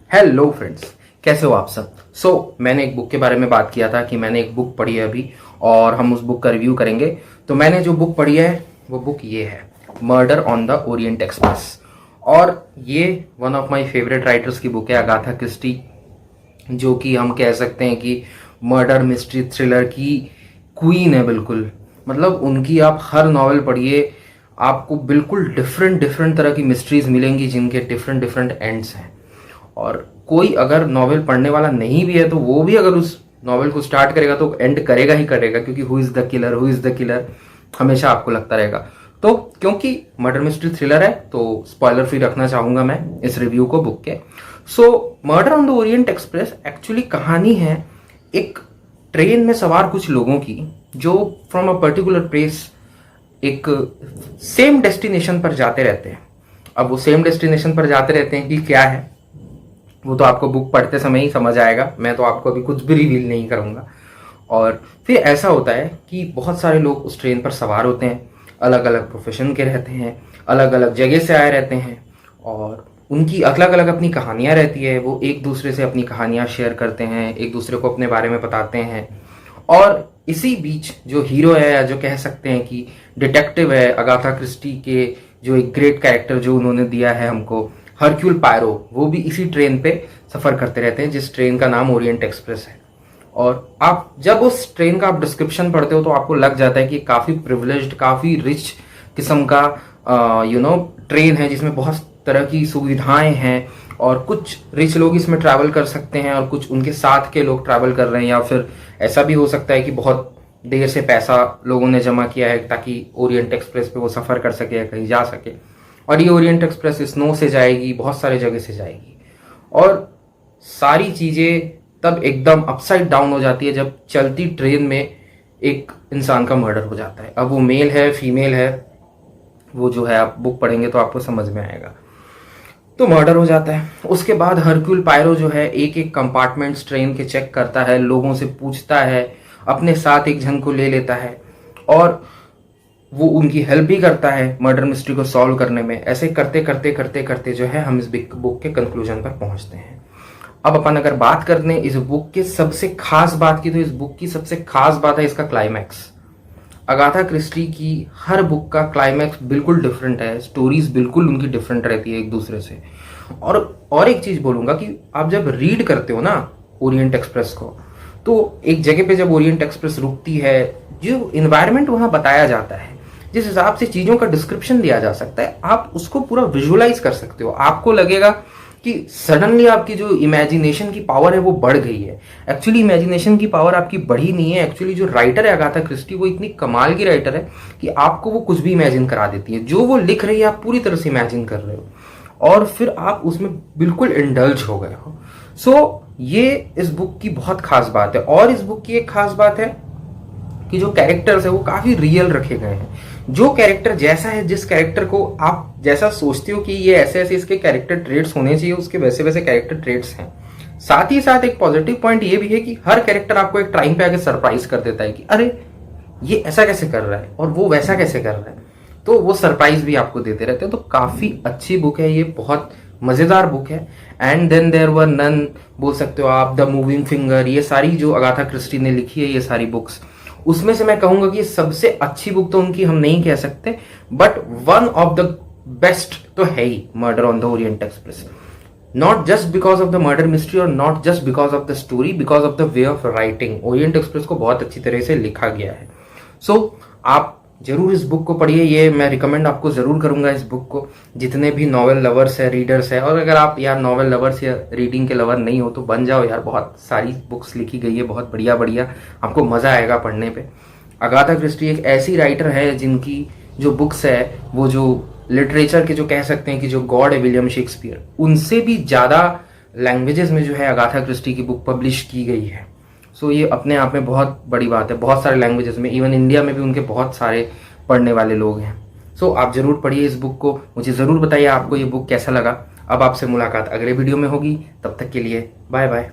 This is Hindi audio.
हेलो फ्रेंड्स, कैसे हो आप सब। मैंने एक बुक के बारे में बात किया था कि मैंने एक बुक पढ़ी है अभी और हम उस बुक का रिव्यू करेंगे। तो मैंने जो बुक पढ़ी है वो बुक ये है, murder on the Orient express. और ये one of my favourite writers की बुक है, अगाथा क्रिस्टी, जो कि हम कह सकते हैं कि मर्डर मिस्ट्री थ्रिलर की क्वीन है बिल्कुल। मतलब उनकी आप हर नॉवेल पढ़िए, आपको बिल्कुल डिफरेंट डिफरेंट तरह की मिस्ट्रीज मिलेंगी जिनके डिफरेंट डिफरेंट एंड्स हैं। और कोई अगर नॉवेल पढ़ने वाला नहीं भी है तो वो भी अगर उस नॉवेल को स्टार्ट करेगा तो एंड करेगा ही करेगा, क्योंकि हु इज द किलर हमेशा आपको लगता रहेगा। तो क्योंकि मर्डर मिस्ट्री थ्रिलर है तो स्पॉइलर फ्री रखना चाहूंगा मैं इस रिव्यू को बुक के। Murder on the Orient express actually कहानी है एक ट्रेन में सवार कुछ लोगों की जो फ्रॉम अ पर्टिकुलर प्लेस एक सेम डेस्टिनेशन पर जाते रहते हैं। अब वो सेम डेस्टिनेशन पर जाते रहते हैं कि क्या है वो तो आपको बुक पढ़ते समय ही समझ आएगा, मैं तो आपको अभी कुछ भी रिवील नहीं करूंगा। और फिर ऐसा होता है कि बहुत सारे लोग उस ट्रेन पर सवार होते हैं, अलग अलग प्रोफेशन के रहते हैं, अलग अलग जगह से आए रहते हैं और उनकी अलग अलग अपनी कहानियां रहती है। वो एक दूसरे से अपनी कहानियां शेयर करते हैं, एक दूसरे को अपने बारे में बताते हैं। और इसी बीच जो हीरो है, या जो कह सकते हैं कि डिटेक्टिव है, अगाथा क्रिस्टी के जो एक ग्रेट कैरेक्टर जो उन्होंने दिया है हमको, हरक्यूल पायरो, वो भी इसी ट्रेन पे सफर करते रहते हैं जिस ट्रेन का नाम ओरिएंट एक्सप्रेस है। और आप जब उस ट्रेन का आप डिस्क्रिप्शन पढ़ते हो तो आपको लग जाता है कि काफी प्रिविलेज्ड, काफी रिच किस्म का ट्रेन है जिसमें बहुत तरह की सुविधाएं हैं। और कुछ रिच लोग इसमें ट्रैवल कर सकते हैं और कुछ उनके साथ के लोग ट्रैवल कर रहे हैं, या फिर ऐसा भी हो सकता है कि बहुत देर से पैसा लोगों ने जमा किया है ताकि ओरिएंट एक्सप्रेस पे वो सफर कर सके या कहीं जा सके। और ये ओरिएंट एक्सप्रेस स्नो से जाएगी, बहुत सारे जगह से जाएगी और सारी चीजें तब एकदम अपसाइड डाउन हो जाती है जब चलती ट्रेन में एक इंसान का मर्डर हो जाता है। अब वो मेल है फीमेल है, वो जो है आप बुक पढ़ेंगे तो आपको समझ में आएगा। तो मर्डर हो जाता है। उसके बाद हरक्यूल पायरो जो है एक एक कंपार्टमेंट्स ट्रेन के चेक करता है, लोगों से पूछता है, अपने साथ एक जन को ले लेता है और वो उनकी हेल्प भी करता है मर्डर मिस्ट्री को सॉल्व करने में। ऐसे करते करते करते करते जो है हम इस बुक के कंक्लूजन पर पहुंचते हैं। अब अपन अगर बात करते हैं इस बुक के सबसे खास बात की, तो इस बुक की सबसे खास बात है इसका क्लाइमैक्स। अगाथा क्रिस्टी की हर बुक का क्लाइमैक्स बिल्कुल डिफरेंट है, स्टोरीज बिल्कुल उनकी डिफरेंट रहती है एक दूसरे से। और एक चीज बोलूंगा कि आप जब रीड करते हो ना ओरिएंट एक्सप्रेस को, तो एक जगह पे जब ओरिएंट एक्सप्रेस रुकती है, जो इन्वायरमेंट वहां बताया जाता है, जिस हिसाब से चीजों का डिस्क्रिप्शन दिया जा सकता है, आप उसको पूरा विजुअलाइज कर सकते हो। आपको लगेगा कि सडनली आपकी जो इमेजिनेशन की पावर है वो बढ़ गई है। एक्चुअली इमेजिनेशन की पावर आपकी बढ़ी नहीं है। एक्चुअली जो राइटर है अगाथा क्रिस्टी, वो इतनी कमाल की राइटर है कि आपको वो कुछ भी इमेजिन करा देती है। जो वो लिख रही है आप पूरी तरह से इमेजिन कर रहे हो और फिर आप उसमें बिल्कुल इंडल्ज हो गए हो। ये इस बुक की बहुत खास बात है। और इस बुक की एक खास बात है कि जो कैरेक्टर्स है वो काफी रियल रखे गए हैं। जो कैरेक्टर जैसा है, जिस कैरेक्टर को आप जैसा सोचते हो कि ये ऐसे ऐसे इसके कैरेक्टर ट्रेट्स होने चाहिए, उसके वैसे वैसे कैरेक्टर ट्रेट्स हैं। साथ ही साथ एक पॉजिटिव पॉइंट ये भी है कि हर कैरेक्टर आपको एक टाइम पे आके सरप्राइज कर देता है कि अरे ये ऐसा कैसे कर रहा है और वो वैसा कैसे कर रहा है। तो वो सरप्राइज भी आपको देते रहते हैं। तो काफी अच्छी बुक है ये, बहुत मजेदार बुक है। And then there were none बोल सकते हो आप, द मूविंग फिंगर, ये सारी जो अगाथा क्रिस्टी ने लिखी है ये सारी बुक्स, उसमें से मैं कहूंगा कि सबसे अच्छी बुक तो उनकी हम नहीं कह सकते, but one of the best तो है ही murder on the Orient Express. Not just because of the murder mystery और not just because of the story, because of the way of writing. Orient Express को बहुत अच्छी तरह से लिखा गया है। आप जरूर इस बुक को पढ़िए, ये मैं रिकमेंड आपको जरूर करूंगा इस बुक को। जितने भी नॉवेल लवर्स है, रीडर्स है, और अगर आप यार नॉवेल लवर्स या रीडिंग के लवर नहीं हो तो बन जाओ यार, बहुत सारी बुक्स लिखी गई है, बहुत बढ़िया बढ़िया, आपको मजा आएगा पढ़ने पे। अगाथा क्रिस्टी एक ऐसी राइटर है जिनकी जो बुक्स है वो जो लिटरेचर के जो कह सकते हैं कि जो गॉड है विलियम शेक्सपियर, उनसे भी ज्यादा लैंग्वेजेस में जो है अगाथा क्रिस्टी की बुक पब्लिश की गई है। ये अपने आप में बहुत बड़ी बात है। बहुत सारे लैंग्वेजेस में, इवन इंडिया में भी उनके बहुत सारे पढ़ने वाले लोग हैं। आप जरूर पढ़िए इस बुक को। मुझे जरूर बताइए आपको ये बुक कैसा लगा। अब आपसे मुलाकात अगले वीडियो में होगी, तब तक के लिए बाय बाय।